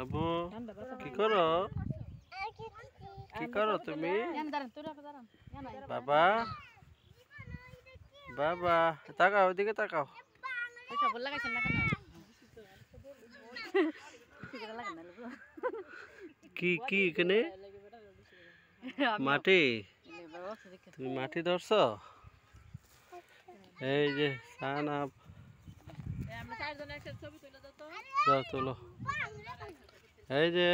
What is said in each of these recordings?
আবু কি করো তুমি? বাবা বাবা তাকাও, ওইদিকে তাকাও। কি কি এখানে মাটি? তুমি মাটি ধরছো? এই যে সানাপ দাও, তোলো। এই যে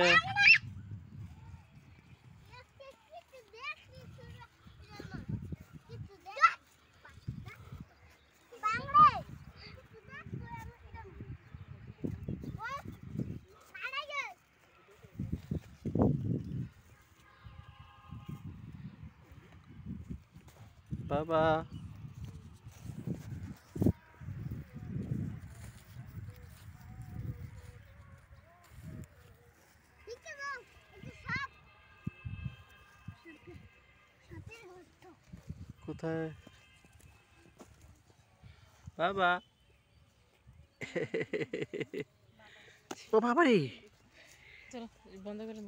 বাবা কোথায়? বাবা ও বাবারে বন্ধ করে